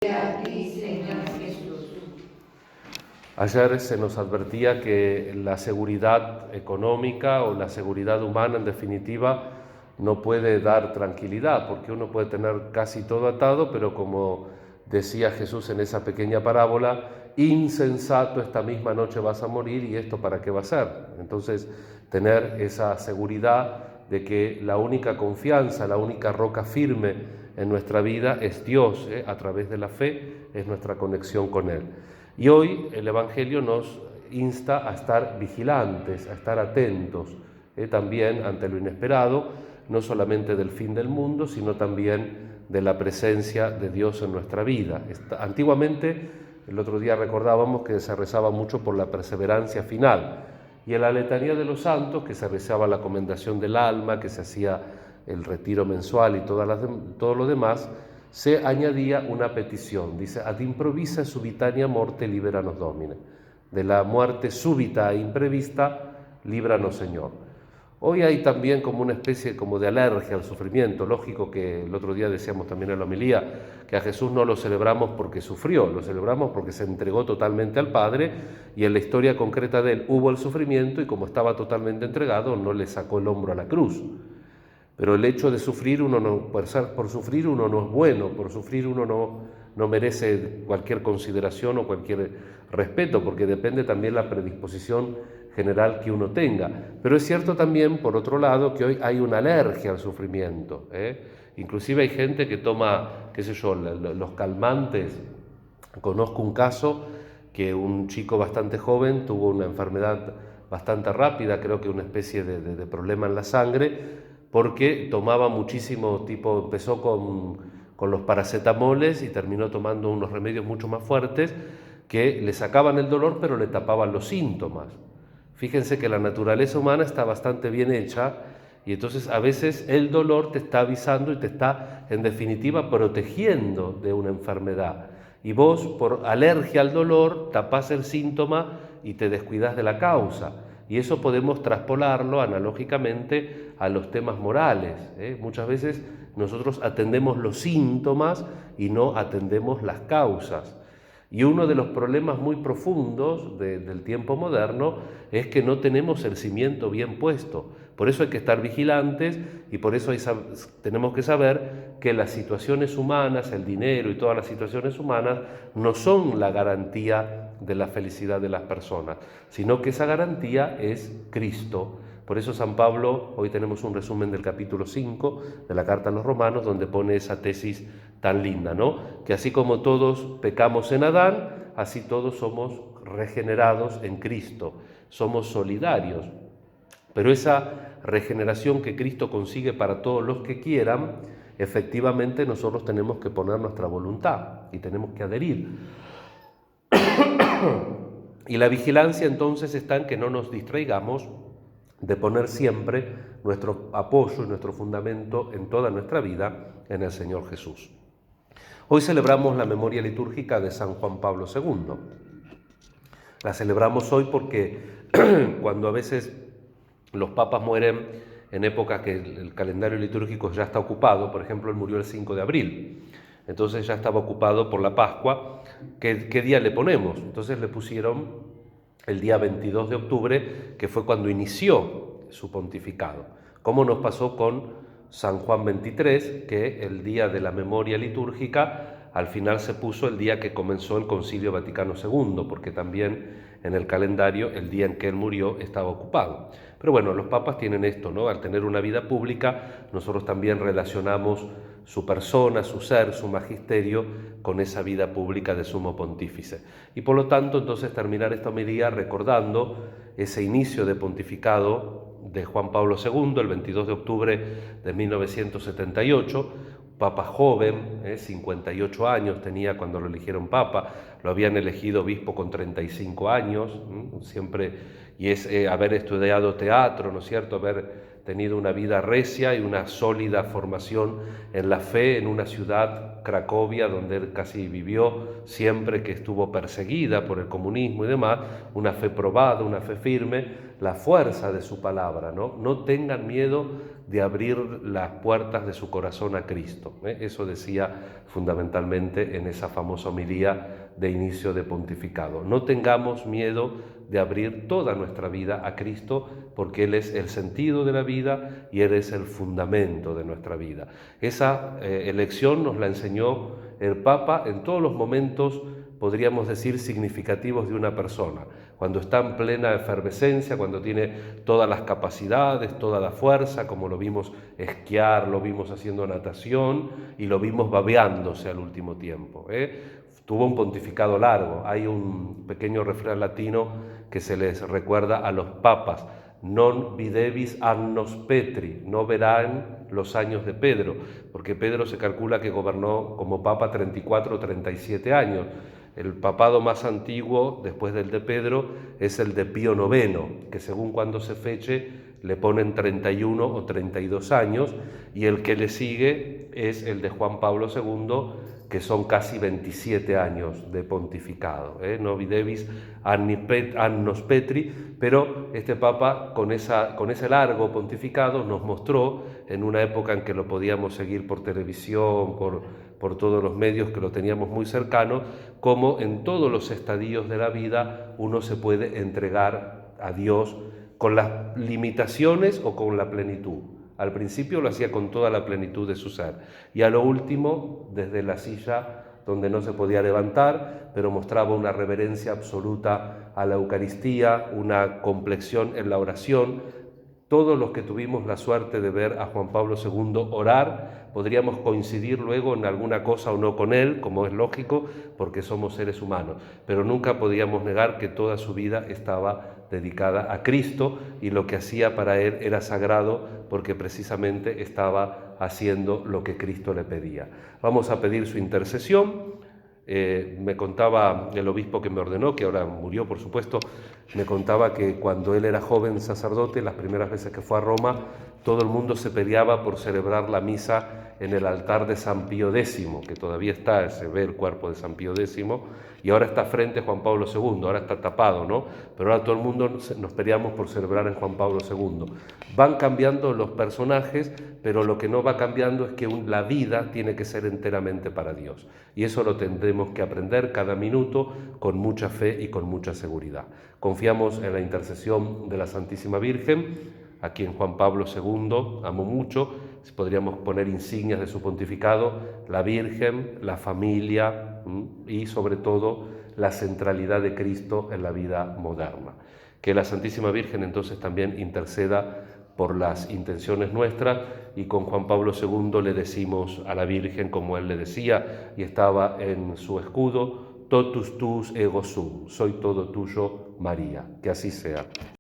A ti, Señor Jesús. Ayer se nos advertía que la seguridad económica o la seguridad humana, en definitiva, no puede dar tranquilidad, porque uno puede tener casi todo atado, pero como decía Jesús en esa pequeña parábola, insensato, esta misma noche vas a morir, ¿y esto para qué va a ser? Entonces, tener esa seguridad de que la única confianza, la única roca firme en nuestra vida es Dios, a través de la fe es nuestra conexión con Él. Y hoy el Evangelio nos insta a estar vigilantes, a estar atentos, también ante lo inesperado, no solamente del fin del mundo, sino también de la presencia de Dios en nuestra vida. Antiguamente, el otro día recordábamos que se rezaba mucho por la perseverancia final, y en la letanía de los santos, que se rezaba la comendación del alma, que se hacía el retiro mensual y todo lo demás, se añadía una petición, dice: ad improvisa subitania morte liberanos Domine, de la muerte súbita e imprevista, líbranos Señor. Hoy hay también como una especie como de alergia al sufrimiento. Lógico que el otro día decíamos también en la homilía que a Jesús no lo celebramos porque sufrió, lo celebramos porque se entregó totalmente al Padre, y en la historia concreta de él hubo el sufrimiento, y como estaba totalmente entregado no le sacó el hombro a la cruz. Pero el hecho de sufrir, por sufrir uno no es bueno, por sufrir uno no merece cualquier consideración o cualquier respeto, porque depende también la predisposición general que uno tenga. Pero es cierto también, por otro lado, que hoy hay una alergia al sufrimiento. Inclusive hay gente que toma, qué sé yo, los calmantes. Conozco un caso que un chico bastante joven tuvo una enfermedad bastante rápida, creo que una especie de problema en la sangre, porque tomaba muchísimo, empezó con los paracetamoles y terminó tomando unos remedios mucho más fuertes que le sacaban el dolor pero le tapaban los síntomas. Fíjense que la naturaleza humana está bastante bien hecha, y entonces a veces el dolor te está avisando y te está, en definitiva, protegiendo de una enfermedad. Y vos, por alergia al dolor, tapás el síntoma y te descuidás de la causa. Y eso podemos traspolarlo analógicamente a los temas morales. Muchas veces nosotros atendemos los síntomas y no atendemos las causas. Y uno de los problemas muy profundos del tiempo moderno es que no tenemos el cimiento bien puesto. Por eso hay que estar vigilantes, y por eso tenemos que saber que las situaciones humanas, el dinero y todas las situaciones humanas no son la garantía de la felicidad de las personas, sino que esa garantía es Cristo. Por eso San Pablo, hoy tenemos un resumen del capítulo 5 de la Carta a los Romanos, donde pone esa tesis tan linda, ¿no? Que así como todos pecamos en Adán, así todos somos regenerados en Cristo, somos solidarios. Pero esa regeneración que Cristo consigue para todos los que quieran, efectivamente nosotros tenemos que poner nuestra voluntad y tenemos que adherir. Y la vigilancia entonces está en que no nos distraigamos de poner siempre nuestro apoyo y nuestro fundamento en toda nuestra vida en el Señor Jesús. Hoy celebramos la memoria litúrgica de San Juan Pablo II. La celebramos hoy porque cuando a veces los papas mueren en época que el calendario litúrgico ya está ocupado, por ejemplo, él murió el 5 de abril, entonces ya estaba ocupado por la Pascua. ¿Qué día le ponemos? Entonces le pusieron el día 22 de octubre, que fue cuando inició su pontificado. Como nos pasó con San Juan XXIII, que el día de la memoria litúrgica al final se puso el día que comenzó el Concilio Vaticano II, porque también en el calendario el día en que él murió estaba ocupado. Pero bueno, los papas tienen esto, ¿no? Al tener una vida pública, nosotros también relacionamos su persona, su ser, su magisterio con esa vida pública de sumo pontífice. Y por lo tanto, entonces, terminar esta homilía recordando ese inicio de pontificado de Juan Pablo II, el 22 de octubre de 1978, papa joven, 58 años tenía cuando lo eligieron papa, lo habían elegido obispo con 35 años, siempre, y es haber estudiado teatro, ¿no es cierto?, haber tenido una vida recia y una sólida formación en la fe en una ciudad, Cracovia, donde él casi vivió, siempre que estuvo perseguida por el comunismo y demás, una fe probada, una fe firme, la fuerza de su palabra, ¿no? No tengan miedo de abrir las puertas de su corazón a Cristo. Eso decía fundamentalmente en esa famosa homilía de inicio de pontificado. No tengamos miedo de abrir toda nuestra vida a Cristo, porque Él es el sentido de la vida y Él es el fundamento de nuestra vida. Esa elección nos la enseñó el Papa en todos los momentos, podríamos decir, significativos de una persona. Cuando está en plena efervescencia, cuando tiene todas las capacidades, toda la fuerza, como lo vimos esquiar, lo vimos haciendo natación y lo vimos babeándose al último tiempo. Tuvo un pontificado largo. Hay un pequeño refrán latino que se les recuerda a los papas: non videvis annos Petri, no verán los años de Pedro, porque Pedro se calcula que gobernó como papa 34 o 37 años. El papado más antiguo, después del de Pedro, es el de Pío IX, que según cuando se feche le ponen 31 o 32 años, y el que le sigue es el de Juan Pablo II, que son casi 27 años de pontificado. No videvis annos Petri, pero este Papa con ese largo pontificado nos mostró, en una época en que lo podíamos seguir por televisión, por todos los medios que lo teníamos muy cercano, cómo en todos los estadios de la vida uno se puede entregar a Dios con las limitaciones o con la plenitud. Al principio lo hacía con toda la plenitud de su ser, y a lo último, desde la silla donde no se podía levantar, pero mostraba una reverencia absoluta a la Eucaristía, una complexión en la oración. Todos los que tuvimos la suerte de ver a Juan Pablo II orar, podríamos coincidir luego en alguna cosa o no con él, como es lógico, porque somos seres humanos, pero nunca podíamos negar que toda su vida estaba dedicada a Cristo, y lo que hacía para él era sagrado, porque precisamente estaba haciendo lo que Cristo le pedía. Vamos a pedir su intercesión. Me contaba el obispo que me ordenó, que ahora murió por supuesto, me contaba que cuando él era joven sacerdote, las primeras veces que fue a Roma, todo el mundo se peleaba por celebrar la misa en el altar de San Pío X, que todavía está, se ve el cuerpo de San Pío X, y ahora está frente a Juan Pablo II, ahora está tapado, ¿no? Pero ahora todo el mundo nos peleamos por celebrar en Juan Pablo II. Van cambiando los personajes, pero lo que no va cambiando es que la vida tiene que ser enteramente para Dios. Y eso lo tendremos que aprender cada minuto con mucha fe y con mucha seguridad. Confiamos en la intercesión de la Santísima Virgen, a quien Juan Pablo II amó mucho. Podríamos poner insignias de su pontificado: la Virgen, la familia y sobre todo la centralidad de Cristo en la vida moderna. Que la Santísima Virgen entonces también interceda por las intenciones nuestras, y con Juan Pablo II le decimos a la Virgen, como él le decía y estaba en su escudo: totus tuus ego sum, soy todo tuyo, María. Que así sea.